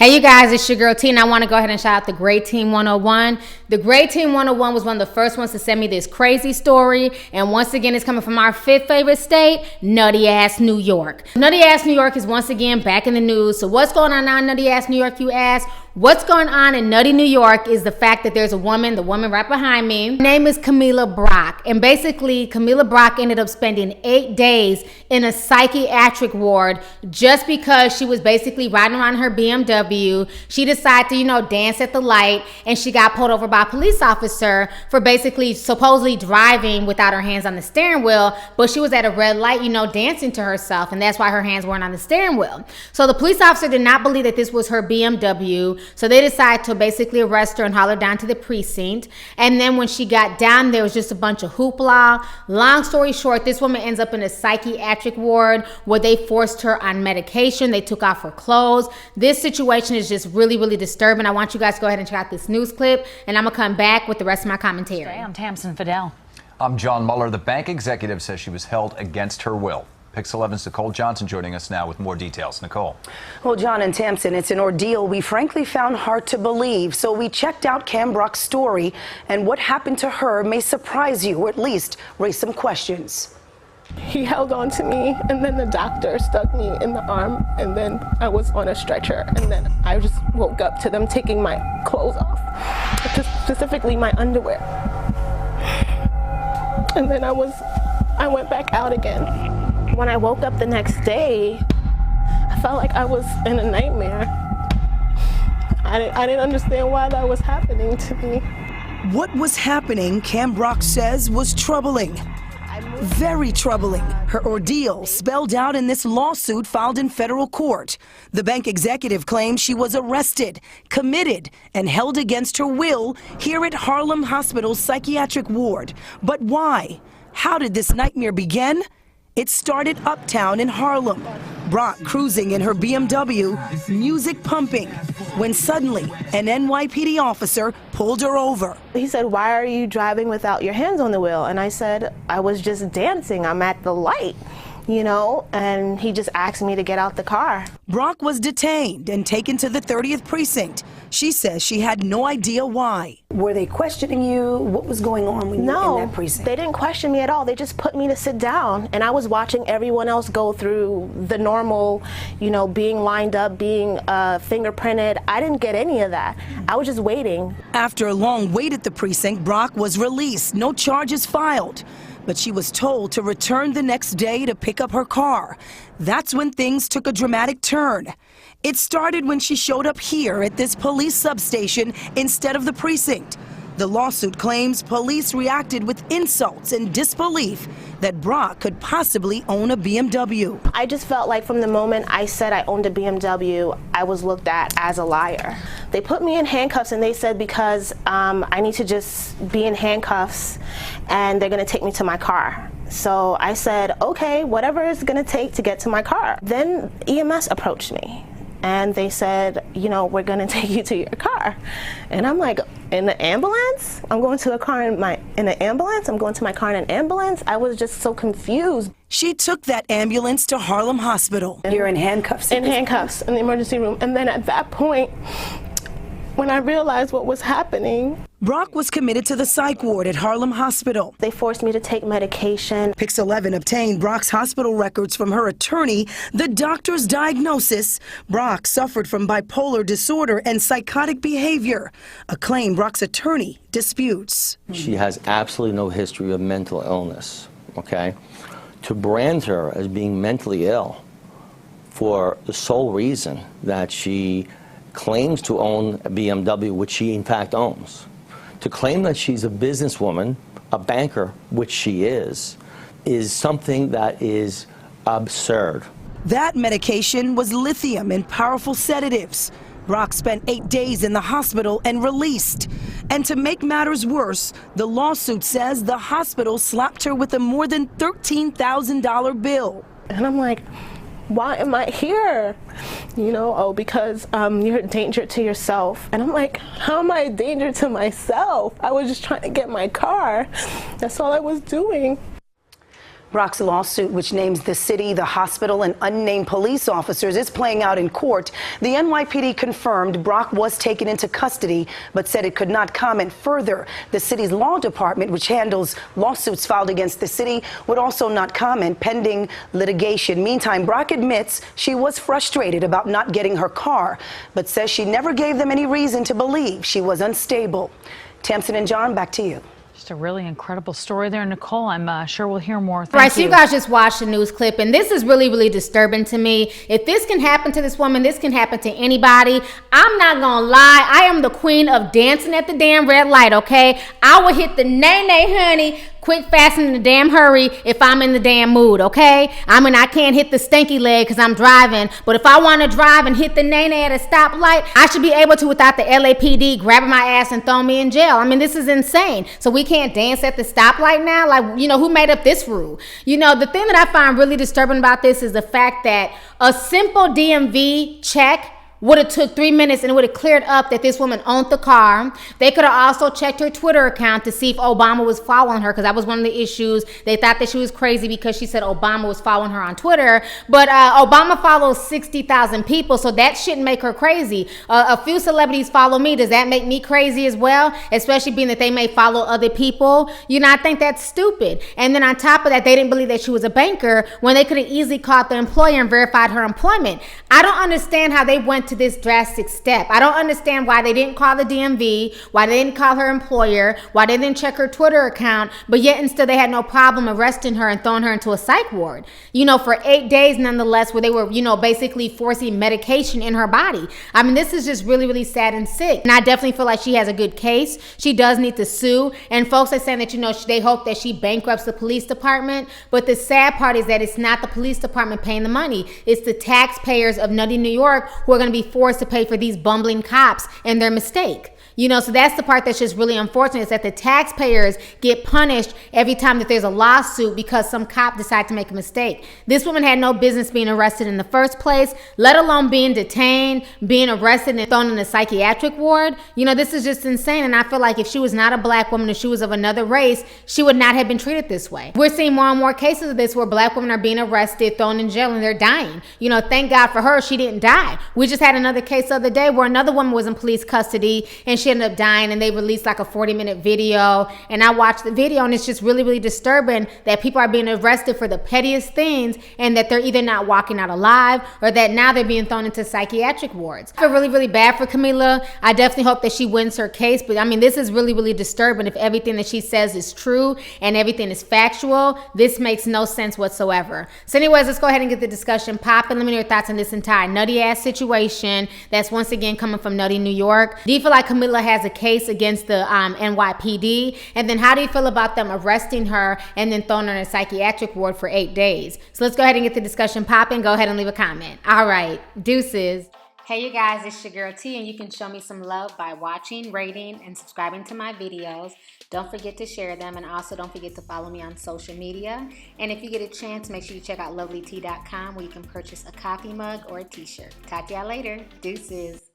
Hey you guys, it's your girl T, and I want to go ahead and shout out the Great Team 101. The Great Team 101 was one of the first ones to send me this crazy story, and once again it's coming from our fifth favorite state, Nutty ass New York. Nutty ass New York is once again back in the news. So what's going on now in Nutty ass New York, you ask? What's going on in Nutty New York is the fact that there's a woman, the woman right behind me. Her name is Kamilah Brock, and basically Kamilah Brock ended up spending 8 days in a psychiatric ward just because she was basically riding around her BMW. She decided to, dance at the light, and she got pulled over by a police officer for basically supposedly driving without her hands on the steering wheel, but she was at a red light, dancing to herself, and that's why her hands weren't on the steering wheel. So the police officer did not believe that this was her BMW. So they decided to basically arrest her and haul her down to the precinct. And then when she got down, there was just a bunch of hoopla. Long story short, this woman ends up in a psychiatric ward where they forced her on medication. They took off her clothes. This situation is just really, really disturbing. I want you guys to go ahead and check out this news clip, and I'm going to come back with the rest of my commentary. I'm Tamsin Fidel. I'm John Muller. The bank executive says she was held against her will. Pix 11's Nicole Johnson joining us now with more details. Nicole. Well, John and Tamsin, it's an ordeal we frankly found hard to believe. So we checked out Cam Brock's story, and what happened to her may surprise you, or at least raise some questions. He held on to me, and then the doctor stuck me in the arm, and then I was on a stretcher, and then I just woke up to them taking my clothes off, specifically my underwear. And then I went back out again. When I woke up the next day, I felt like I was in a nightmare. I didn't understand why that was happening to me. What was happening, Cam Brock says, was troubling. Very troubling. Her ordeal spelled out in this lawsuit filed in federal court. The bank executive claims she was arrested, committed, and held against her will here at Harlem Hospital's psychiatric ward. But why? How did this nightmare begin? It started uptown in Harlem. Brock cruising in her BMW, music pumping, when suddenly an NYPD officer pulled her over. He said, "Why are you driving without your hands on the wheel?" And I said, "I was just dancing. I'm at the light." And he just asked me to get out the car. Brock was detained and taken to the 30th precinct. She says she had no idea why. Were they questioning you? What was going on when you were in that precinct? They didn't question me at all. They just put me to sit down, and I was watching everyone else go through the normal, being lined up, being fingerprinted. I didn't get any of that. I was just waiting. After a long wait at the precinct, Brock was released. No charges filed. But she was told to return the next day to pick up her car. That's when things took a dramatic turn. It started when she showed up here at this police substation instead of the precinct. The lawsuit claims police reacted with insults and disbelief that Brock could possibly own a BMW. I just felt like from the moment I said I owned a BMW, I was looked at as a liar. They put me in handcuffs, and they said because I need to just be in handcuffs and they're gonna take me to my car. So I said, okay, whatever it's gonna take to get to my car. Then EMS approached me. And they said, we're gonna take you to your car. And I'm like, in the ambulance? I'm going to a car in the ambulance? I'm going to my car in an ambulance? I was just so confused. She took that ambulance to Harlem Hospital. You're in handcuffs? In handcuffs, in the emergency room. And then at that point, when I realized what was happening, Brock was committed to the psych ward at Harlem Hospital. They forced me to take medication. Pix 11 obtained Brock's hospital records from her attorney. The doctor's diagnosis: Brock suffered from bipolar disorder and psychotic behavior, a claim Brock's attorney disputes. She has absolutely no history of mental illness, okay? To brand her as being mentally ill for the sole reason that she claims to own a BMW, which she in fact owns. To claim that she's a businesswoman, a banker, which she is something that is absurd. That medication was lithium and powerful sedatives. Brock spent 8 days in the hospital and released. And to make matters worse, the lawsuit says the hospital slapped her with a more than $13,000 bill. And I'm like, why am I here? Because you're a danger to yourself. And I'm like, how am I a danger to myself? I was just trying to get my car. That's all I was doing. Brock's lawsuit, which names the city, the hospital, and unnamed police officers, is playing out in court. The NYPD confirmed Brock was taken into custody, but said it could not comment further. The city's law department, which handles lawsuits filed against the city, would also not comment pending litigation. Meantime, Brock admits she was frustrated about not getting her car, but says she never gave them any reason to believe she was unstable. Tamsin and John, back to you. Just a really incredible story there, Nicole. I'm sure we'll hear more. Thank Right, so you. you guys just watched the news clip, and this is really, really disturbing to me. If this can happen to this woman, this can happen to anybody. I'm not gonna lie, I am the queen of dancing at the damn red light, okay? I will hit the nay-nay, honey, quick, fast, and in a damn hurry if I'm in the damn mood, okay? I mean, I can't hit the stinky leg because I'm driving, but if I want to drive and hit the nay-nay at a stoplight, I should be able to without the LAPD grabbing my ass and throwing me in jail. I mean, this is insane. So we can't dance at the stoplight now? Like, you know, who made up this rule? You know, the thing that I find really disturbing about this is the fact that a simple DMV check would have took 3 minutes and it would have cleared up that this woman owned the car. They could have also checked her Twitter account to see if Obama was following her, because that was one of the issues. They thought that she was crazy because she said Obama was following her on Twitter. But Obama follows 60,000 people, so that shouldn't make her crazy. A few celebrities follow me. Does that make me crazy as well? Especially being that they may follow other people. You know, I think that's stupid. And then on top of that, they didn't believe that she was a banker when they could have easily called the employer and verified her employment. I don't understand how they went to this drastic step. I don't understand why they didn't call the DMV, why they didn't call her employer, why they didn't check her Twitter account, but yet instead they had no problem arresting her and throwing her into a psych ward, you know, for 8 days nonetheless, where they were, you know, basically forcing medication in her body. I mean, this is just really, really sad and sick. And I definitely feel like she has a good case. She does need to sue. And folks are saying that, you know, they hope that she bankrupts the police department. But the sad part is that it's not the police department paying the money. It's the taxpayers of Nutty, New York, who are going to be forced to pay for these bumbling cops and their mistake. You know, so that's the part that's just really unfortunate, is that the taxpayers get punished every time that there's a lawsuit because some cop decided to make a mistake. This woman had no business being arrested in the first place, let alone being detained, being arrested and thrown in a psychiatric ward. You know, this is just insane. And I feel like if she was not a black woman, if she was of another race, she would not have been treated this way. We're seeing more and more cases of this where black women are being arrested, thrown in jail, and they're dying. You know, thank God for her, she didn't die. We just had another case the other day where another woman was in police custody and she ended up dying, and they released like a 40-minute video, and I watched the video, and it's just really, really disturbing that people are being arrested for the pettiest things, and that they're either not walking out alive or that now they're being thrown into psychiatric wards. I feel really, really bad for Kamilah. I definitely hope that she wins her case, but I mean, this is really, really disturbing. If everything that she says is true and everything is factual, this makes no sense whatsoever. So anyways, let's go ahead and get the discussion popping. Let me know your thoughts on this entire nutty ass situation that's once again coming from Nutty, New York. Do you feel like Kamilah has a case against the NYPD? And then how do you feel about them arresting her and then throwing her in a psychiatric ward for 8 days? So let's go ahead and get the discussion popping. Go ahead and leave a comment. All right, deuces. Hey you guys, it's your girl T, and you can show me some love by watching, rating, and subscribing to my videos. Don't forget to share them, and also don't forget to follow me on social media. And if you get a chance, make sure you check out lovelyt.com, where you can purchase a coffee mug or a t-shirt. Talk to y'all later. Deuces.